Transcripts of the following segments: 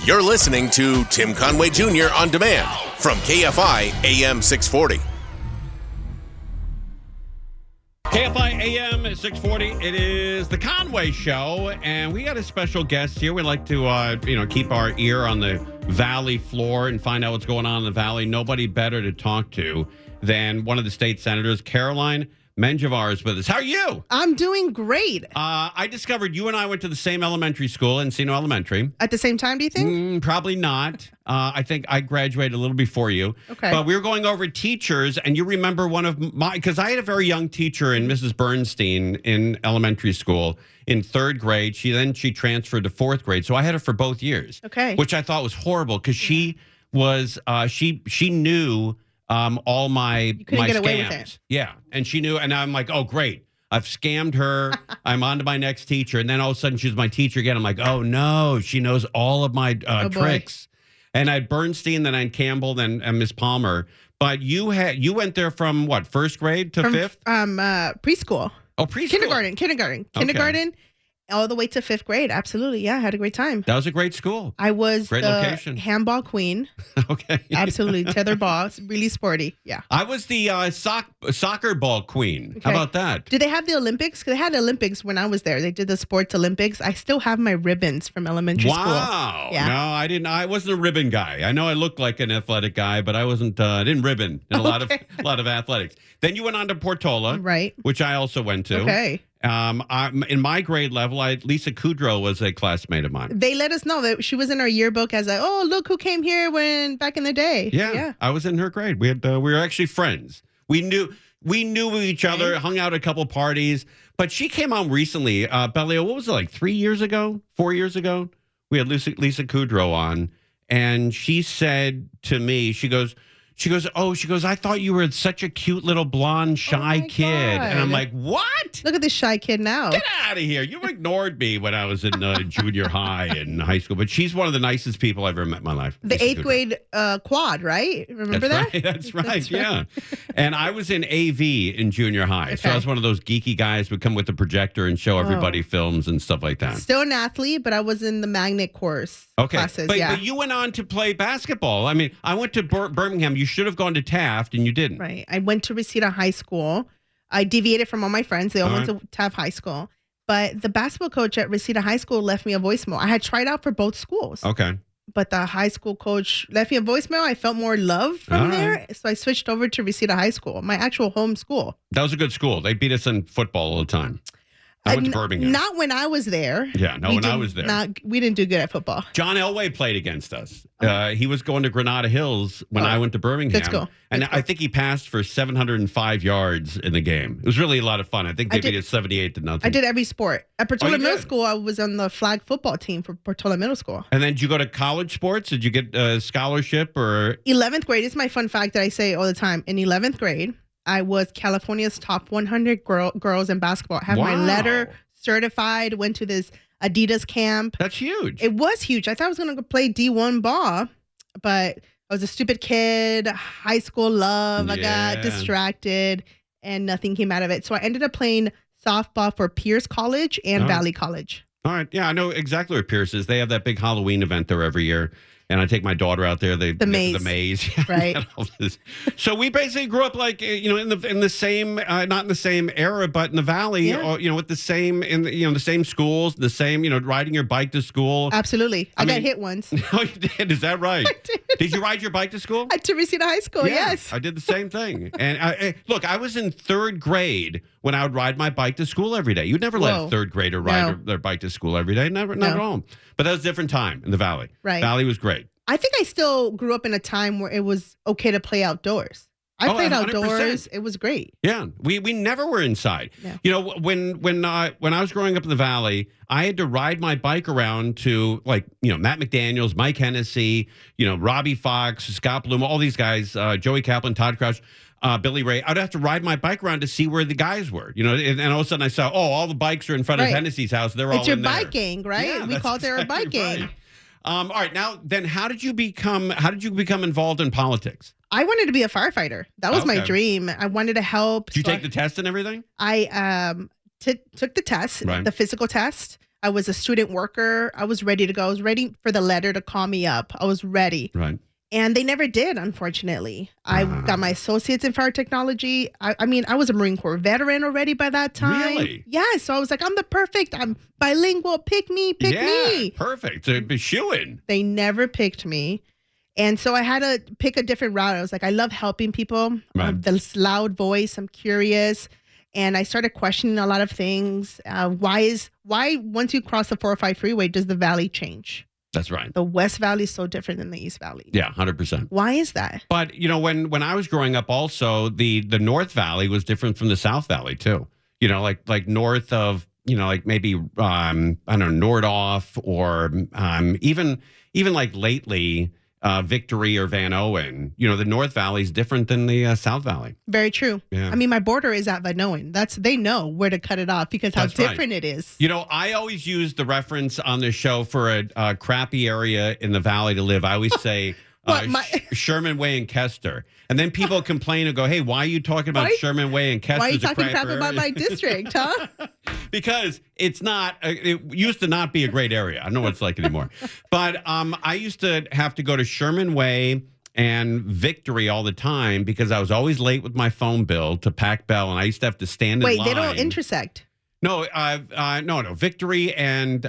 You're listening to Tim Conway Jr. on demand from KFI AM 640. KFI AM 640. It is the Conway Show, and we got a special guest here. We'd like to, keep our ear on the Valley floor and find out what's going on in the Valley. Nobody better to talk to than one of the state senators, Caroline Menjivar, is with us. How are you? I'm doing great. I discovered you and I went to the same elementary school, Encino Elementary. At the same time, do you think? Probably not. I think I graduated a little before you. Okay. But we were going over teachers, and you remember one of my, because I had a very young teacher in Mrs. Bernstein in elementary school in third grade. She transferred to fourth grade. So I had her for both years. Okay. Which I thought was horrible because she was, she knew all my couldn't get scams. away with it. Yeah. And she knew, and I'm like, oh, great. I've scammed her. I'm on to my next teacher. And then all of a sudden she's my teacher again. I'm like, oh no, she knows all of my tricks. And I had Bernstein, then I had Campbell, then Miss Palmer. But you went there from what, first grade to fifth? Preschool. Oh, preschool. Kindergarten. All the way to fifth grade. Absolutely. Yeah, I had a great time. That was a great school. I was great the location. Handball queen. Okay. Absolutely. Tether ball. Really sporty. Yeah. I was the soccer ball queen. Okay. How about that? Did they have the Olympics? Because they had the Olympics when I was there. They did the sports Olympics. I still have my ribbons from elementary school. Wow. Yeah. No, I didn't. I wasn't a ribbon guy. I know I looked like an athletic guy, but I wasn't. I didn't ribbon in a lot of athletics. Then you went on to Portola, right? Which I also went to. Okay. In my grade level, Lisa Kudrow was a classmate of mine. They let us know that she was in our yearbook as like, oh, look who came here back in the day. Yeah. I was in her grade. We were actually friends. We knew each other, hung out at a couple parties. But she came on recently. Bellio, what was it, like 4 years ago? We had Lisa Kudrow on, and she said to me, she goes, I thought you were such a cute little blonde, shy kid. God. And I'm like, what? Look at this shy kid now. Get out of here. You ignored me when I was in junior high and high school. But she's one of the nicest people I've ever met in my life. The eighth grade quad, right? Remember that? Right. That's right, yeah. And I was in AV in junior high. Okay. So I was one of those geeky guys who would come with the projector and show everybody films and stuff like that. Still an athlete, but I was in the magnet course classes. But you went on to play basketball. I mean, I went to Birmingham. You should have gone to Taft, and you didn't. Right. I went to Reseda High School. I deviated from all my friends. They all went to Taft High School. But the basketball coach at Reseda High School left me a voicemail. I had tried out for both schools. Okay. But the high school coach left me a voicemail. I felt more love from there. So I switched over to Reseda High School, my actual home school. That was a good school. They beat us in football all the time. I went to Birmingham. Not when I was there. Yeah, no, when I was there. We didn't do good at football. John Elway played against us. He was going to Granada Hills when I went to Birmingham. That's cool. I think he passed for 705 yards in the game. It was really a lot of fun. I think they beat it 78-0. I did every sport. At Portola Middle School, I was on the flag football team for Portola Middle School. And then did you go to college sports? Did you get a scholarship or? 11th grade. This is my fun fact that I say all the time. In 11th grade, I was California's top 100 girls in basketball. I have my letter certified, went to this Adidas camp. That's huge. It was huge. I thought I was going to go play D1 ball, but I was a stupid kid, high school love. I got distracted and nothing came out of it. So I ended up playing softball for Pierce College and Valley College. All right. Yeah, I know exactly where Pierce is. They have that big Halloween event there every year. And I take my daughter out there. The maze. Right. So we basically grew up like, in the same, not in the same era, but in the Valley, with the same, the same schools, the same, riding your bike to school. Absolutely. I got hit once. Oh, you did? Is that right? I did. Did you ride your bike to school? To Reseda High School, yes. I did the same thing. And look, I was in third grade when I would ride my bike to school every day. You'd never let a third grader ride their bike to school every day. Not at all. But that was a different time in the Valley. Right. Valley was great. I think I still grew up in a time where it was okay to play outdoors. I played 100%. outdoors. It was great. Yeah, we never were inside. Yeah. When I was growing up in the Valley, I had to ride my bike around to Matt McDaniels, Mike Hennessy, Robbie Fox, Scott Bloom, all these guys, Joey Kaplan, Todd Crouch. Billy Ray, I'd have to ride my bike around to see where the guys were, and all of a sudden I saw, all the bikes are in front of Hennessy's house. They're all in there. It's your bike gang, right? Yeah, we called it our bike gang. Right. All right, now then, how did you become involved in politics? I wanted to be a firefighter. That was my dream. I wanted to help. Did you take the test and everything? I took the test, the physical test. I was a student worker. I was ready to go. I was ready for the letter to call me up. I was ready. Right. And they never did, unfortunately. I got my associates in fire technology. I mean, I was a Marine Corps veteran already by that time. Really? Yeah. So I was like, I'm bilingual. Pick me. Perfect. So be shoo-in. They never picked me. And so I had to pick a different route. I was like, I love helping people. Right. This loud voice. I'm curious. And I started questioning a lot of things. Why once you cross the 405 freeway, does the valley change? That's right. The West Valley is so different than the East Valley. Yeah, 100%. Why is that? But, when I was growing up also, the North Valley was different from the South Valley, too. Like north of, like maybe, I don't know, Nordhoff or even like lately, Victory or Van Owen. The North Valley is different than the South Valley. Very true. Yeah. I mean, my border is at Van Owen. They know where to cut it off because how different it is. I always use the reference on this show for a crappy area in the valley to live. I always say Sherman Way and Kester. And then people complain and go, hey, why are you talking about Sherman Way and Kester? Why are you talking crap about my district, huh? Because it's not, it used to not be a great area. I don't know what it's like anymore. But I used to have to go to Sherman Way and Victory all the time because I was always late with my phone bill to Pac Bell. And I used to have to stand in line. Wait, they don't intersect. No, no. Victory and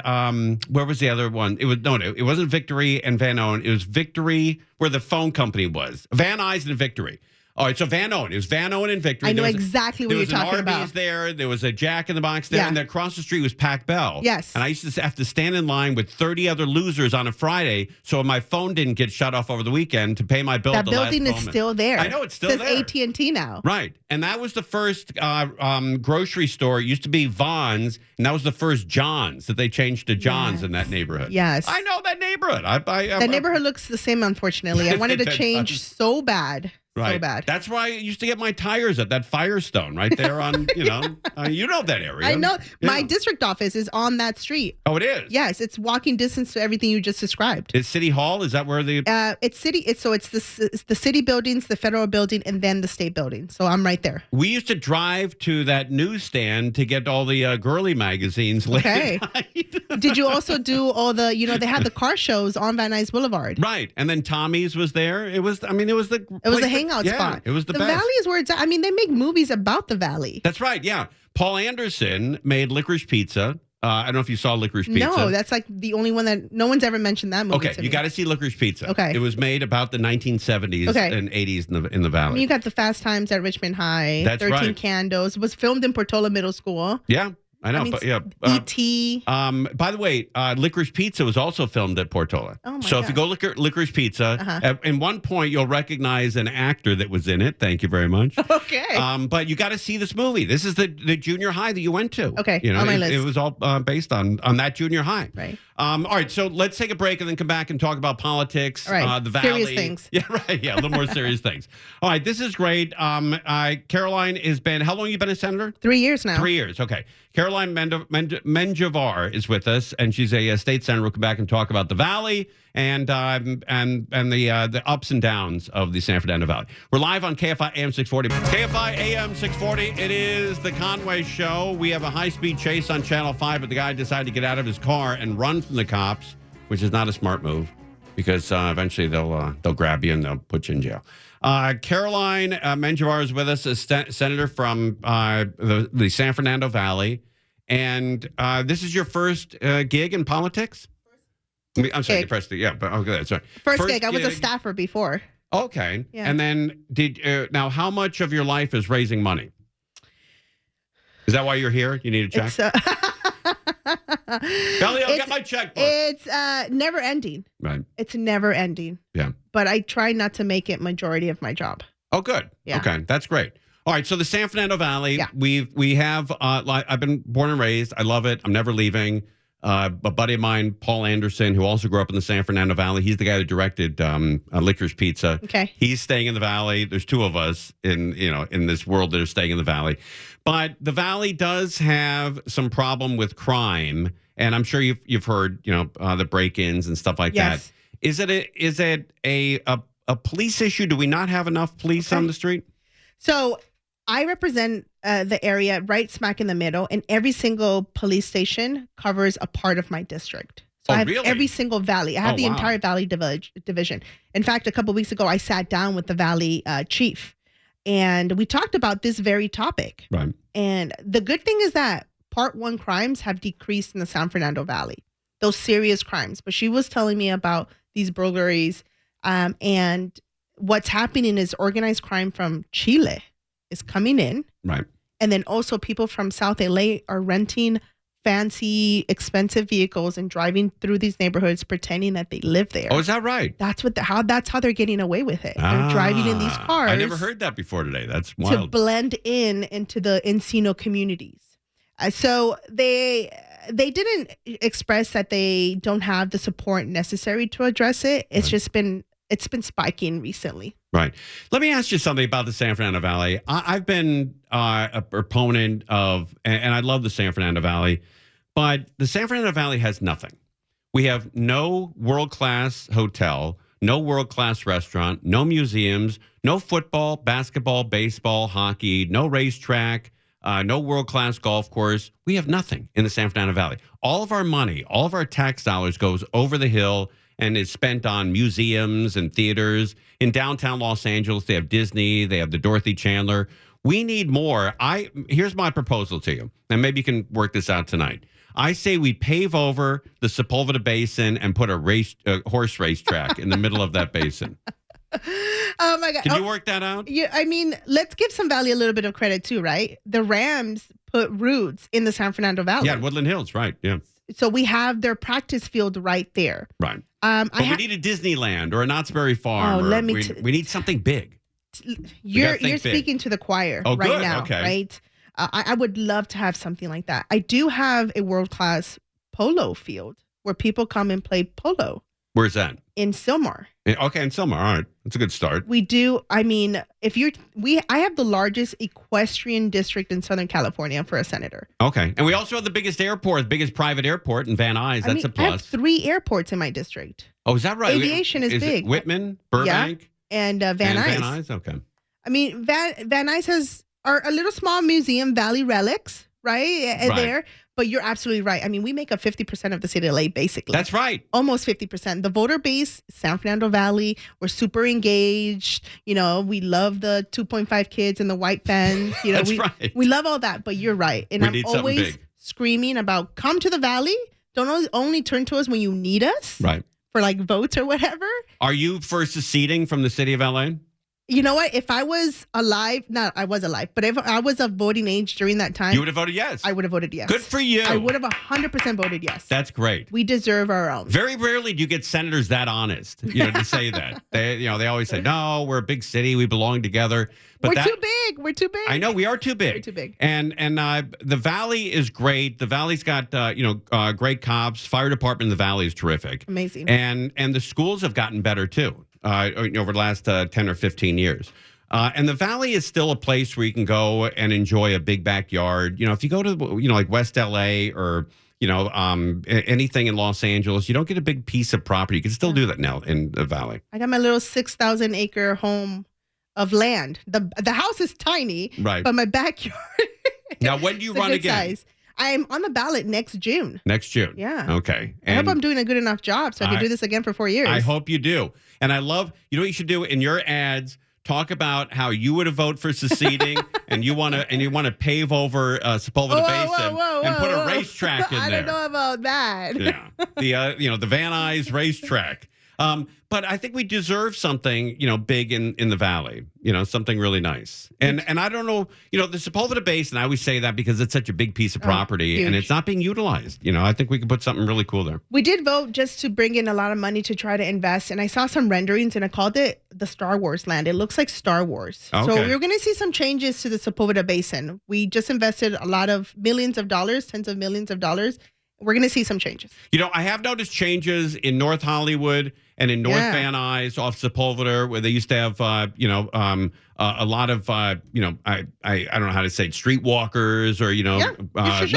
where was the other one? It wasn't Victory and Van Owen. It was Victory where the phone company was. Van Nuys and Victory. All right, so Van Owen. It was Van Owen and Victory. I know exactly what you're talking about. There was an Arby's there. There was a Jack in the Box there. Yeah. And then across the street was Pac Bell. Yes. And I used to have to stand in line with 30 other losers on a Friday so my phone didn't get shut off over the weekend to pay my bill. That building is still there. I know it's still there. It says AT&T now. Right. And that was the first grocery store. It used to be Vons, and that was the first John's that they changed to John's in that neighborhood. Yes. I know that neighborhood. That neighborhood looks the same, unfortunately. I wanted to change so bad. Right. So bad. That's where I used to get my tires at that Firestone right there on, you know that area. I know. Yeah. My district office is on that street. Oh, it is? Yes. It's walking distance to everything you just described. Is City Hall? Is that where the... It's the city buildings, the federal building, and then the state building. So I'm right there. We used to drive to that newsstand to get all the girly magazines late at night. Did you also do all the, they had the car shows on Van Nuys Boulevard. Right. And then Tommy's was there. It was the hangout spot. It was the best. The Valley is where it's at. I mean, they make movies about the Valley. That's right. Yeah. Paul Anderson made Licorice Pizza. I don't know if you saw Licorice Pizza. No, that's like the only one that no one's ever mentioned that movie. Okay, you got to see Licorice Pizza. Okay. It was made about the 1970s and 80s in the Valley. I mean, you got the Fast Times at Richmond High. That's 13 Candles. It was filmed in Portola Middle School. Yeah. I know, but yeah. E.T. By the way, Licorice Pizza was also filmed at Portola. Oh my so if you go look at Licorice Pizza, at one point you'll recognize an actor that was in it. Thank you very much. Okay. But you got to see this movie. This is the junior high that you went to. Okay. On my list. It was all based on that junior high. Right. All right. So let's take a break and then come back and talk about politics. All right. The Valley. Serious things. Yeah. Right. Yeah. A little more serious things. All right. This is great. Caroline has been. How long have you been a senator? 3 years now. 3 years. Okay. Caroline Menjivar is with us, and she's a state senator. We'll come back and talk about the Valley and the ups and downs of the San Fernando Valley. We're live on KFI AM 640. KFI AM 640. It is the Conway Show. We have a high-speed chase on Channel 5, but the guy decided to get out of his car and run from the cops, which is not a smart move because eventually they'll grab you and they'll put you in jail. Caroline Menjivar is with us, a senator from the San Fernando Valley. And this is your first gig in politics? I'm sorry, you pressed it. Yeah, but okay, sorry. First gig. I was a staffer before. Okay. Yeah. And then now how much of your life is raising money? Is that why you're here? You need a check? Bellio, get my checkbook. It's never ending. Right. It's never ending. Yeah. But I try not to make it majority of my job. Oh, good. Yeah. Okay, that's great. All right, so the San Fernando Valley, we have, I've been born and raised. I love it. I'm never leaving. A buddy of mine, Paul Anderson, who also grew up in the San Fernando Valley, he's the guy that directed Licorice Pizza. Okay. He's staying in the Valley. There's two of us in this world that are staying in the Valley. But the Valley does have some problem with crime, and I'm sure you've heard, the break-ins and stuff like that. Is it a police issue? Do we not have enough police on the street? So I represent the area right smack in the middle, and every single police station covers a part of my district. So I have really? every single valley. I have the entire valley division. In fact, a couple of weeks ago, I sat down with the valley chief, and we talked about this very topic. Right. And the good thing is that Part 1 crimes have decreased in the San Fernando Valley, those serious crimes. But she was telling me about these burglaries, and what's happening is organized crime from Chile is coming in. Right. And then also people from South LA are renting fancy, expensive vehicles and driving through these neighborhoods pretending that they live there. Oh, is that right? That's how they're getting away with it. They're driving in these cars. I never heard that before today. That's wild. To blend into the Encino communities. So they didn't express that they don't have the support necessary to address it. It's just been spiking recently. Right. Let me ask you something about the San Fernando Valley. I've been a proponent of, and I love the San Fernando Valley, but the San Fernando Valley has nothing. We have no world-class hotel, no world-class restaurant, no museums, no football, basketball, baseball, hockey, no racetrack, no world-class golf course. We have nothing in the San Fernando Valley. All of our money, all of our tax dollars goes over the hill and is spent on museums and theaters. In downtown Los Angeles, they have Disney, they have the Dorothy Chandler. We need more. Here's my proposal to you, and maybe you can work this out tonight. I say we pave over the Sepulveda Basin and put a horse race track in the middle of that basin. Oh my God. Can you work that out? Yeah, I mean, let's give some Valley a little bit of credit too, right? The Rams put roots in the San Fernando Valley. Yeah, Woodland Hills, right. Yeah. So we have their practice field right there. Right. But we need a Disneyland or a Knott's Berry Farm. We need something big. You're speaking to the choir right now, right? I would love to have something like that. I do have a world-class polo field where people come and play polo. Where's that? In Sylmar. Okay, in Sylmar. All right. That's a good start. We do. I mean, I have the largest equestrian district in Southern California for a senator. Okay. And we also have the biggest airport, the biggest private airport in Van Nuys. That's a plus. I have 3 airports in my district. Oh, is that right? Aviation is big. It Whitman, Burbank? Yeah, and Van Nuys. Van Nuys, okay. I mean, Van Nuys has a little small museum, Valley Relics, right? There. But you're absolutely right. I mean, we make up 50% of the city of LA, basically. That's right. Almost 50%. The voter base, San Fernando Valley, we're super engaged. You know, we love the 2.5 kids and the white fence. You know, right. We love all that. But you're right. And I'm always screaming about come to the Valley. Don't only turn to us when you need us. Right. For like votes or whatever. Are you for seceding from the city of LA? You know what? If I was alive, I was alive, but if I was of voting age during that time, you would have voted yes. I would have voted yes. Good for you. I would have 100% voted yes. That's great. We deserve our own. Very rarely do you get senators that honest, to say that. They always say, no, we're a big city. We belong together. But we're too big. We're too big. I know we are too big. We're too big. And the Valley is great. The Valley's got, great cops. Fire department in the Valley is terrific. Amazing. And the schools have gotten better too. Over the last 10 or 15 years. And the Valley is still a place where you can go and enjoy a big backyard. If you go to, like West LA or, anything in Los Angeles, you don't get a big piece of property. You can still do that now in the Valley. I got my little 6,000 acre home of land. The house is tiny, right? But my backyard. Now, when do you run again? Size. I'm on the ballot next June. Next June. Yeah. Okay. I hope I'm doing a good enough job so I can do this again for 4 years. I hope you do. And I love, what you should do in your ads, talk about how you would have voted for seceding and you want to pave over Sepulveda Basin and put a racetrack in there. I don't know about that. Yeah. The Van Nuys racetrack. But I think we deserve something, big in the Valley, something really nice. And I don't know, the Sepulveda Basin, I always say that because it's such a big piece of property and it's not being utilized. I think we could put something really cool there. We did vote just to bring in a lot of money to try to invest. And I saw some renderings and I called it the Star Wars land. It looks like Star Wars. Okay. So we're going to see some changes to the Sepulveda Basin. We just invested a lot of millions of dollars, tens of millions of dollars. We're going to see some changes. I have noticed changes in North Hollywood and in North Van Nuys off Sepulveda, where they used to have, a lot of, I don't know how to say it, streetwalkers or,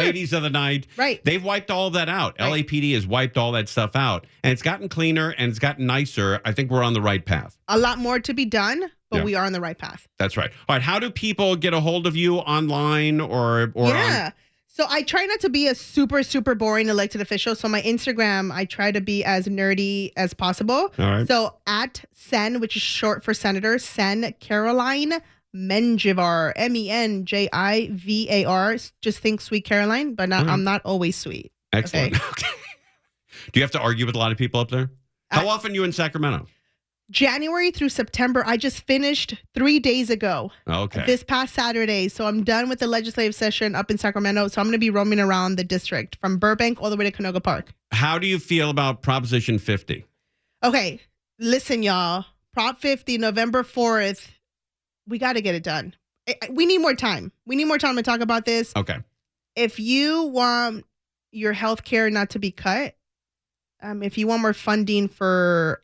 ladies of the night. Right. They've wiped all of that out. Right. LAPD has wiped all that stuff out. And it's gotten cleaner and it's gotten nicer. I think we're on the right path. A lot more to be done. but we are on the right path. That's right. All right. How do people get a hold of you online or Yeah. So I try not to be a super, super boring elected official. So my Instagram, I try to be as nerdy as possible. All right. So at Sen, which is short for Senator, Sen Caroline Menjivar, Menjivar. Just think Sweet Caroline, but I'm not always sweet. Excellent. Okay. Do you have to argue with a lot of people up there? How often are you in Sacramento? January through September. I just finished 3 days ago. Okay. This past Saturday. So I'm done with the legislative session up in Sacramento. So I'm going to be roaming around the district from Burbank all the way to Canoga Park. How do you feel about Proposition 50? Okay. Listen, y'all. Prop 50, November 4th. We got to get it done. We need more time. We need more time to talk about this. Okay. If you want your health care not to be cut, if you want more funding for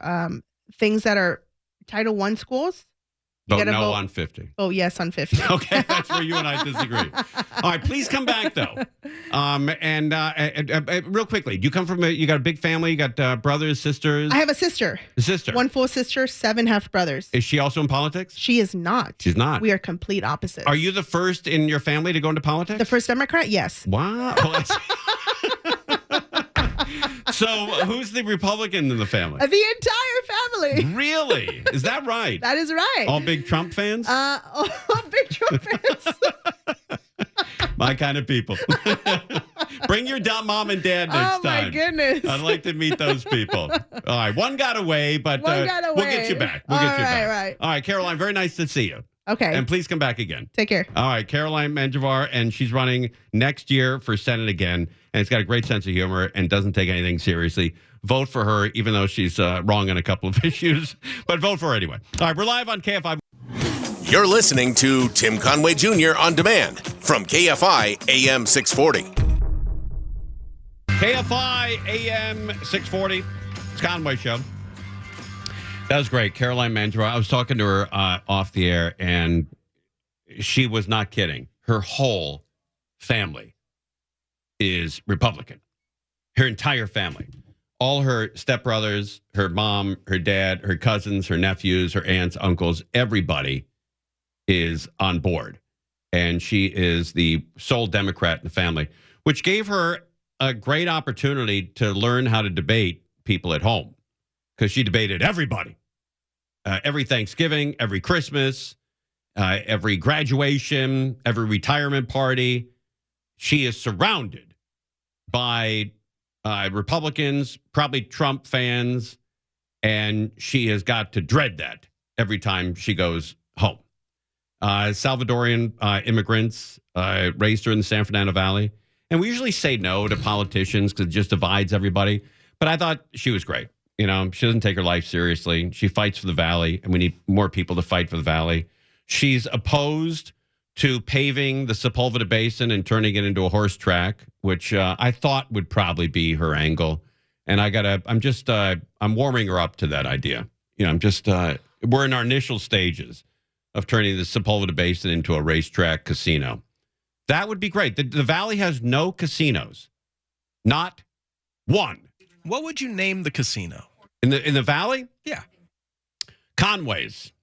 things that are Title I schools, Vote no on 50. Oh, yes on 50. Okay, that's where you and I disagree. All right, please come back, though. Real quickly, do you come from you got a big family? You got brothers, sisters? I have a sister. A sister? One full sister, 7 half brothers. Is she also in politics? She is not. She's not. We are complete opposites. Are you the first in your family to go into politics? The first Democrat? Yes. Wow. So who's the Republican in the family? The entire family. Really? Is that right? That is right. All big Trump fans? All big Trump fans. My kind of people. Bring your mom and dad next time. Oh, my goodness. I'd like to meet those people. All right. One got away, but we'll get you back. We'll get you back. Right. All right, Caroline, very nice to see you. Okay. And please come back again. Take care. All right, Caroline Menjivar, and she's running next year for Senate again. And it's got a great sense of humor and doesn't take anything seriously. Vote for her, even though she's wrong on a couple of issues. But vote for her anyway. All right, we're live on KFI. You're listening to Tim Conway Jr. on demand from KFI AM 640. KFI AM 640. It's Conway Show. That was great. Caroline Menjivar. I was talking to her off the air, and she was not kidding. Her whole family is Republican. Her entire family. All her stepbrothers, her mom, her dad, her cousins, her nephews, her aunts, uncles, everybody is on board. And she is the sole Democrat in the family, which gave her a great opportunity to learn how to debate people at home. Because she debated everybody. Every Thanksgiving, every Christmas, every graduation, every retirement party. She is surrounded by Republicans, probably Trump fans, and she has got to dread that every time she goes home. Salvadorian immigrants raised her in the San Fernando Valley. And we usually say no to politicians because it just divides everybody. But I thought she was great. You know, she doesn't take her life seriously. She fights for the Valley, and we need more people to fight for the Valley. She's opposed to paving the Sepulveda Basin and turning it into a horse track, which I thought would probably be her angle. And I'm warming her up to that idea. You know, we're in our initial stages of turning the Sepulveda Basin into a racetrack casino. That would be great. The Valley has no casinos. Not one. What would you name the casino? In the Valley? Yeah. Conway's.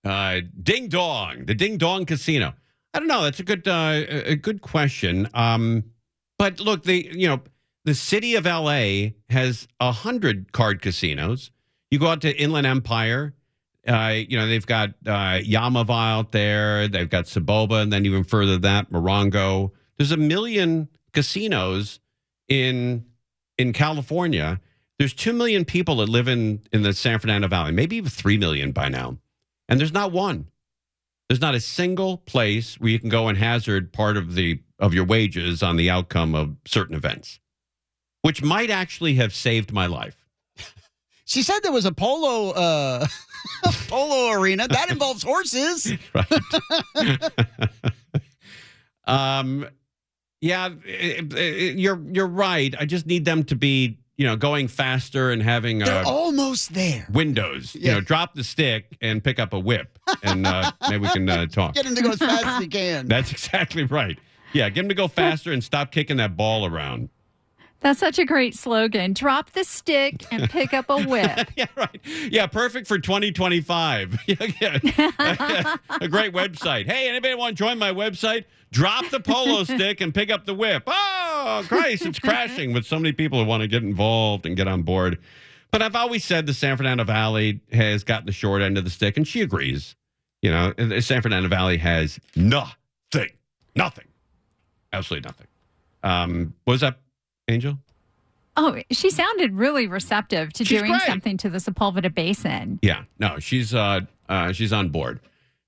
Ding Dong, the Ding Dong Casino. I don't know. That's a good question. But look, the city of LA has 100 card casinos. You go out to Inland Empire. They've got Yamava out there. They've got Saboba, and then even further than that, Morongo. There's 1 million casinos in California. There's 2 million people that live in the San Fernando Valley, maybe even 3 million by now. And there's not one. There's not a single place where you can go and hazard part of your wages on the outcome of certain events, which might actually have saved my life. She said there was a polo arena that involves horses. Right. Yeah, you're right. I just need them to be, going faster and having They're almost there. Windows. Yeah. Drop the stick and pick up a whip, and maybe we can talk. Get him to go as fast as he can. That's exactly right. Yeah, get him to go faster and stop kicking that ball around. That's such a great slogan. Drop the stick and pick up a whip. Yeah, right. Yeah, perfect for 2025. Yeah. A great website. Hey, anybody want to join my website? Drop the polo stick and pick up the whip. Oh, Christ, it's crashing with so many people who want to get involved and get on board. But I've always said the San Fernando Valley has gotten the short end of the stick, and she agrees. You know, the San Fernando Valley has nothing. Absolutely nothing. What was that, Angel? Oh, she sounded really receptive to She's doing great. something to the Sepulveda Basin. Yeah, no, she's on board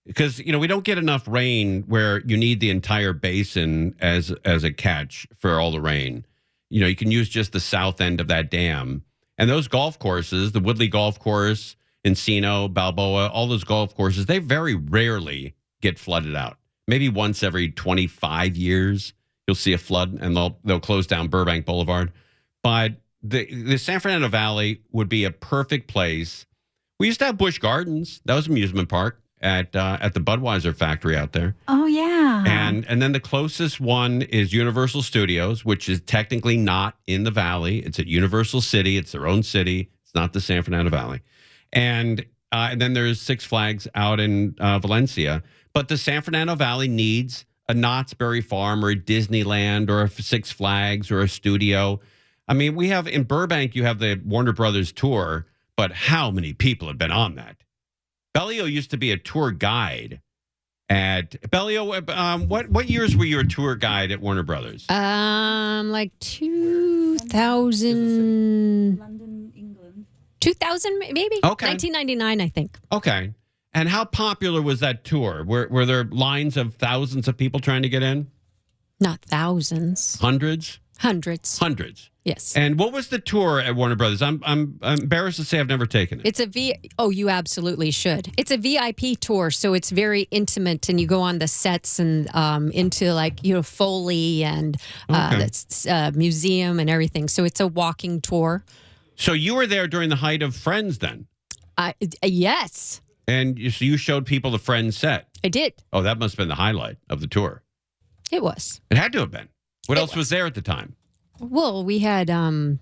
because we don't get enough rain where you need the entire basin as a catch for all the rain. You can use just the south end of that dam, and those golf courses, the Woodley Golf Course, Encino, Balboa, all those golf courses, they very rarely get flooded out. Maybe once every 25 years, you'll see a flood, and they'll close down Burbank Boulevard. But the San Fernando Valley would be a perfect place. We used to have Busch Gardens. That was an amusement park at the Budweiser factory out there. Oh, yeah. And then the closest one is Universal Studios, which is technically not in the valley. It's at Universal City. It's their own city. It's not the San Fernando Valley. And then there's Six Flags out in Valencia. But the San Fernando Valley needs a Knott's Berry Farm or a Disneyland or a Six Flags or a studio. I mean, we have in Burbank, you have the Warner Brothers tour, but how many people have been on that? Bellio used to be a tour guide at Bellio. What years were you a tour guide at Warner Brothers? Like 2000. London, England. 2000 maybe? Okay. 1999, I think. Okay. And how popular was that tour? Were there lines of thousands of people trying to get in? Not thousands. Hundreds? Hundreds. Yes. And what was the tour at Warner Brothers? I'm embarrassed to say I've never taken it. It's you absolutely should. It's a VIP tour, so it's very intimate, and you go on the sets and into Foley and the museum and everything. So it's a walking tour. So you were there during the height of Friends then? Yes. And you showed people the Friends set? I did. Oh, that must have been the highlight of the tour. It was. It had to have been. What else was there at the time? Well, we had Arnold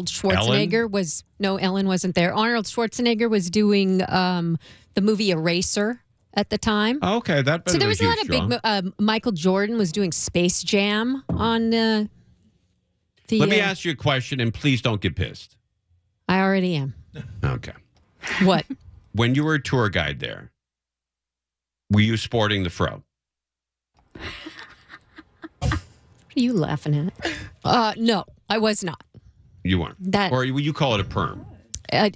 Schwarzenegger Ellen wasn't there. Arnold Schwarzenegger was doing the movie Eraser at the time. Oh, okay, that. So there was a lot of big. Michael Jordan was doing Space Jam on the. Let me ask you a question, and please don't get pissed. I already am. Okay. What? When you were a tour guide there, were you sporting the fro? What are you laughing at? No, I was not. You weren't. Or you call it a perm? I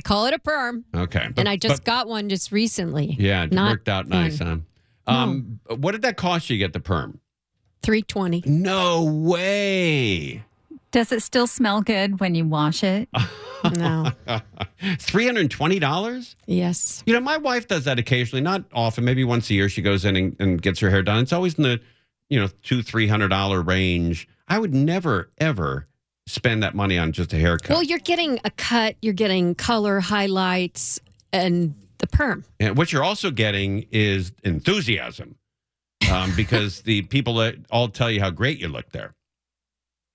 call it a perm. Okay. And I just got one just recently. Yeah, it worked out nice, huh? No. What did that cost you to get the perm? $320. No way. Does it still smell good when you wash it? No. $320? Yes. My wife does that occasionally, not often, maybe once a year she goes in and gets her hair done. It's always in the, $200-$300 range. I would never, ever spend that money on just a haircut. Well, you're getting a cut, you're getting color, highlights, and the perm. And what you're also getting is enthusiasm because the people that all tell you how great you look there.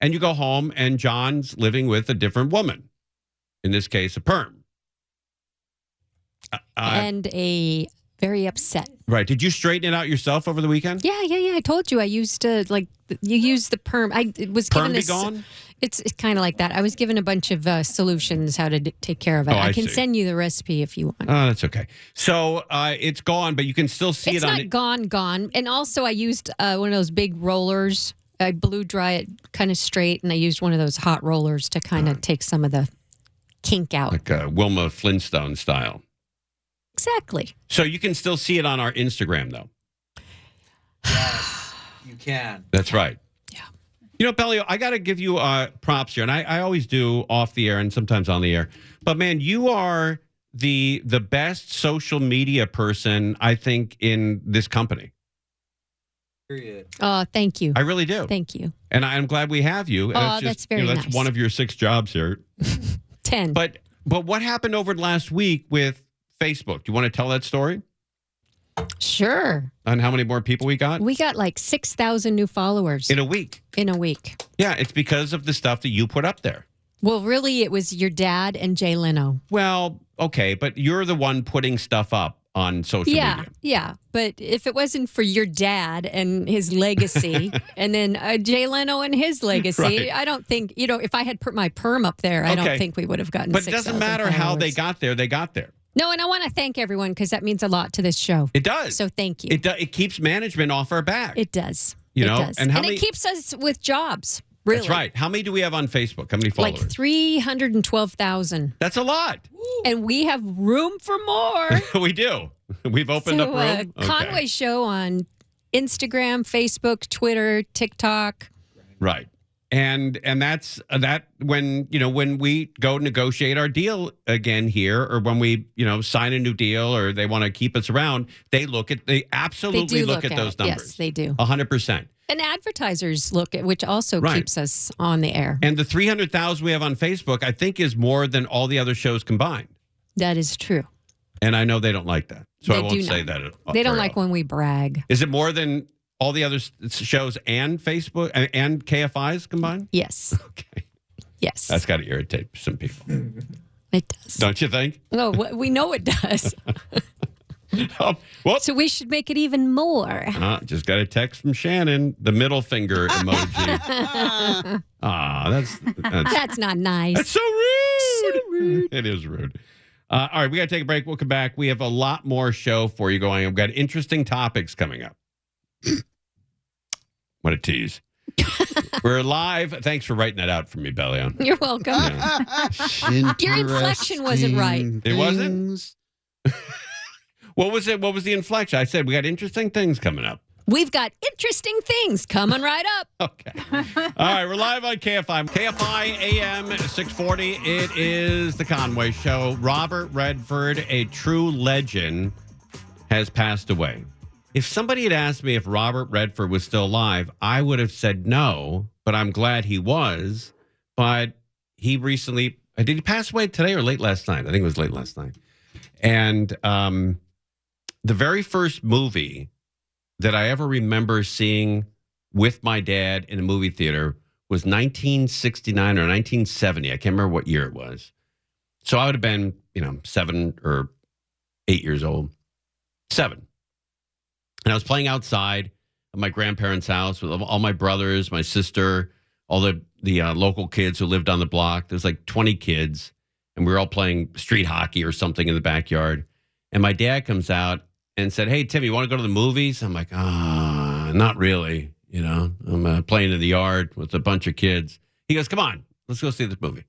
And you go home and John's living with a different woman. In this case, a perm. And a very upset. Right. Did you straighten it out yourself over the weekend? Yeah. I told you I used you use the perm. It was Perm given be this. gone? It's kind of like that. I was given a bunch of solutions how to take care of it. Oh, I I can see. send you the recipe if you want. Oh, that's okay. So it's gone, but you can still see It's it on not gone. And also I used one of those big rollers. I blew dry it kind of straight, and I used one of those hot rollers to kind of take some of the kink out. Like Wilma Flintstone style. Exactly. So you can still see it on our Instagram, though. Yes, you can. That's right. Yeah. Bellio, I got to give you props here, and I always do off the air and sometimes on the air. But, man, you are the best social media person, I think, in this company. Period. Thank you. I really do. Thank you. And I'm glad we have you. Oh, that's very That's nice. one of your 6 jobs here. 10. But what happened over last week with Facebook? Do you want to tell that story? Sure. On how many more people we got? We got like 6,000 new followers In a week. in a week. Yeah, it's because of the stuff that you put up there. Well, really, it was your dad and Jay Leno. Well, okay, but you're the one putting stuff up on social media. Yeah. But if it wasn't for your dad and his legacy, and then Jay Leno and his legacy, Right. I don't think, if I had put my perm up there, I don't think we would have gotten But it 6,000 doesn't matter how they got there. They got there. No, and I want to thank everyone because that means a lot to this show. It does. So thank you. It keeps management off our back. It does. You it know? does. And how it many- keeps us with jobs. Really. That's right. How many do we have on Facebook? How many followers? Like 312,000. That's a lot. And we have room for more. We do. We've opened up room. Okay. Conway Show on Instagram, Facebook, Twitter, TikTok. Right. And that's that when we go negotiate our deal again here, or when we sign a new deal, or they want to keep us around, they absolutely look at those numbers. Yes, they do. 100%. And advertisers look at, which also keeps us on the air. And the 300,000 we have on Facebook, I think, is more than all the other shows combined. That is true. And I know they don't like that, so They I won't do say not. that. They don't like when we brag. Is it more than all the other shows and Facebook and KFI's combined? Yes. Okay. Yes. That's got to irritate some people. It does. Don't you think? Oh, we know it does. Well, So we should make it even more. just got a text from Shannon, the middle finger emoji. That's not nice. That's so rude. So rude. It is rude. All right, we got to take a break. We'll come back. We have a lot more show for you going. We've got interesting topics coming up. What a tease. We're live. Thanks for writing that out for me, Bellio. You're welcome. Your inflection wasn't right. It wasn't? What was it? What was the inflection? I said we got interesting things coming up. We've got interesting things coming right up. Okay. All right, we're live on KFI. KFI AM 640. It is the Conway Show. Robert Redford, a true legend, has passed away. If somebody had asked me if Robert Redford was still alive, I would have said no, but I'm glad he was. But he recently, did he pass away today or late last night? I think it was late last night. And the very first movie that I ever remember seeing with my dad in a movie theater was 1969 or 1970. I can't remember what year it was. So I would have been, 7 or 8 years old. 7. And I was playing outside at my grandparents' house with all my brothers, my sister, all the local kids who lived on the block. There's like 20 kids, and we were all playing street hockey or something in the backyard. And my dad comes out and said, "Hey, Tim, you want to go to the movies?" I'm like, not really. I'm playing in the yard with a bunch of kids. He goes, "Come on, let's go see this movie."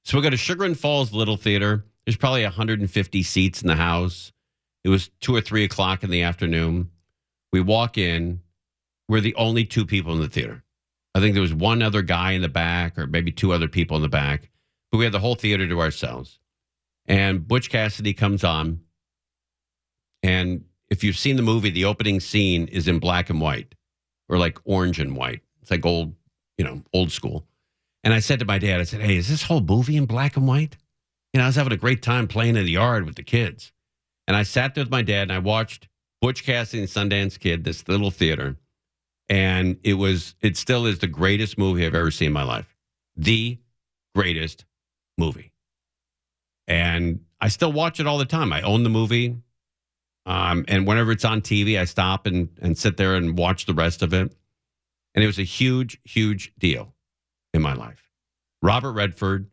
So we go to Sugar and Falls Little Theater. There's probably 150 seats in the house. It was 2 or 3 o'clock in the afternoon. We walk in. We're the only 2 people in the theater. I think there was one other guy in the back, or maybe 2 other people in the back. But we had the whole theater to ourselves. And Butch Cassidy comes on. And if you've seen the movie, the opening scene is in black and white, or like orange and white. It's like old school. And I said to my dad, I said, "Hey, is this whole movie in black and white?" I was having a great time playing in the yard with the kids. And I sat there with my dad and I watched Butch Cassidy and Sundance Kid, this little theater. And it still is the greatest movie I've ever seen in my life. The greatest movie. And I still watch it all the time. I own the movie. And whenever it's on TV, I stop and sit there and watch the rest of it. And it was a huge, huge deal in my life. Robert Redford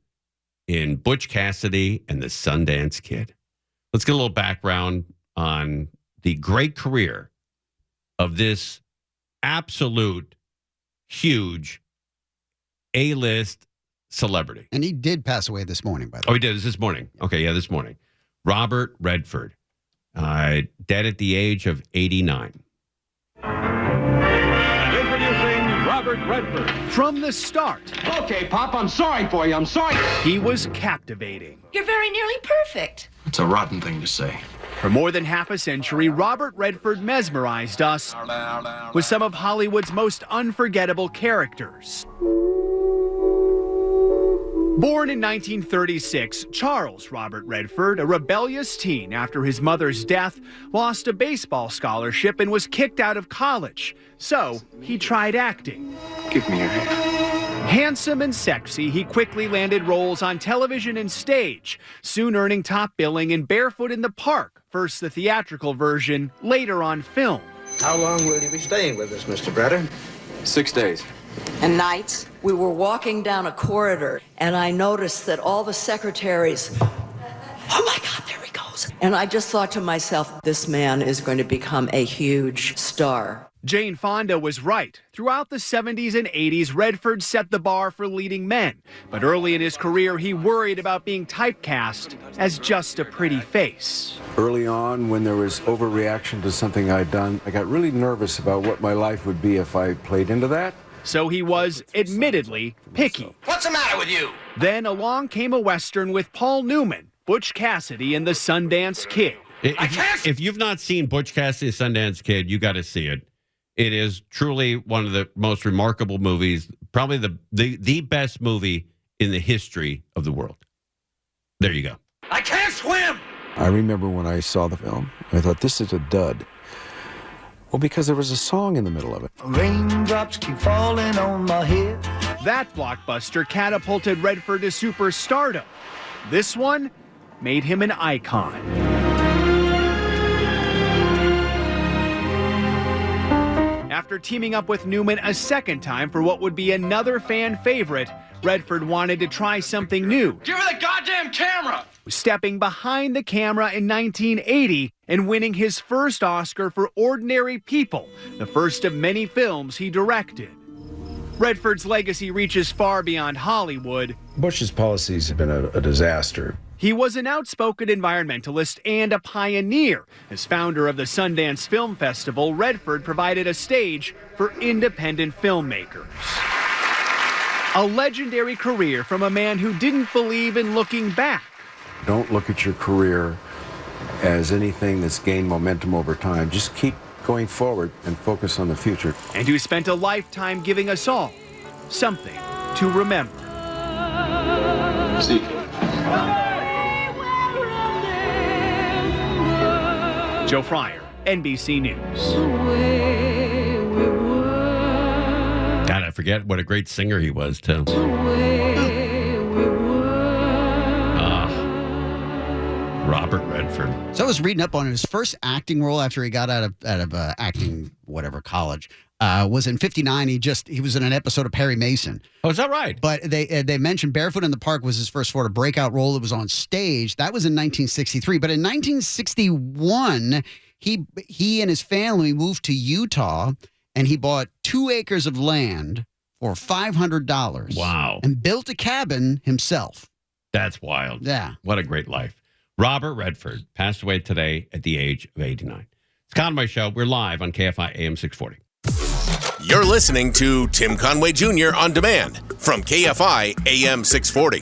in Butch Cassidy and the Sundance Kid. Let's get a little background on the great career of this absolute huge A-list celebrity. And he did pass away this morning, by the way. Oh, he did. It was this morning. Okay, yeah, this morning. Robert Redford, dead at the age of 89. Introducing Robert Redford. From the start, Okay, Pop, I'm sorry for you. I'm sorry. he was captivating. You're very nearly perfect. It's a rotten thing to say. For more than half a century, Robert Redford mesmerized us with some of Hollywood's most unforgettable characters. Born in 1936, Charles Robert Redford, a rebellious teen after his mother's death, lost a baseball scholarship and was kicked out of college. So he tried acting. Give me your hand. Handsome and sexy, he quickly landed roles on television and stage, soon earning top billing in Barefoot in the Park, first the theatrical version, later on film. How long will you be staying with us, Mr. Bretter? 6 days. And nights, we were walking down a corridor, and I noticed that all the secretaries, oh my God, there he goes. And I just thought to myself, this man is going to become a huge star. Jane Fonda was right. Throughout the 70s and 80s, Redford set the bar for leading men. But early in his career, he worried about being typecast as just a pretty face. Early on, when there was overreaction to something I'd done, I got really nervous about what my life would be if I played into that. So he was, admittedly, picky. What's the matter with you? Then along came a Western with Paul Newman, Butch Cassidy and the Sundance Kid. If you've not seen Butch Cassidy and the Sundance Kid, you got to see it. It is truly one of the most remarkable movies, probably the best movie in the history of the world. There you go. I can't swim! I remember when I saw the film, I thought, this is a dud. Well, because there was a song in the middle of it. Raindrops keep falling on my head. That blockbuster catapulted Redford to superstardom. This one made him an icon. After teaming up with Newman a second time for what would be another fan favorite, Redford wanted to try something new. Give her the goddamn camera! Stepping behind the camera in 1980 and winning his first Oscar for Ordinary People, the first of many films he directed. Redford's legacy reaches far beyond Hollywood. Bush's policies have been a disaster. He was an outspoken environmentalist and a pioneer. As founder of the Sundance Film Festival, Redford provided a stage for independent filmmakers. A legendary career from a man who didn't believe in looking back. Don't look at your career as anything that's gained momentum over time. Just keep going forward and focus on the future. And who spent a lifetime giving us all something to remember. See. Joe Fryer, NBC News. God, I forget what a great singer he was, too. Robert Redford. So I was reading up on his first acting role after he got out of acting, whatever, college. Was in '59. He was in an episode of Perry Mason. Oh, is that right? But they mentioned Barefoot in the Park was his first sort of breakout role. It was on stage. That was in 1963. But in 1961, he and his family moved to Utah, and he bought 2 acres of land for $500. Wow! And built a cabin himself. That's wild. Yeah. What a great life. Robert Redford passed away today at the age of 89. It's Conway Show. We're live on KFI AM 640. You're listening to Tim Conway Jr. on demand from KFI AM 640.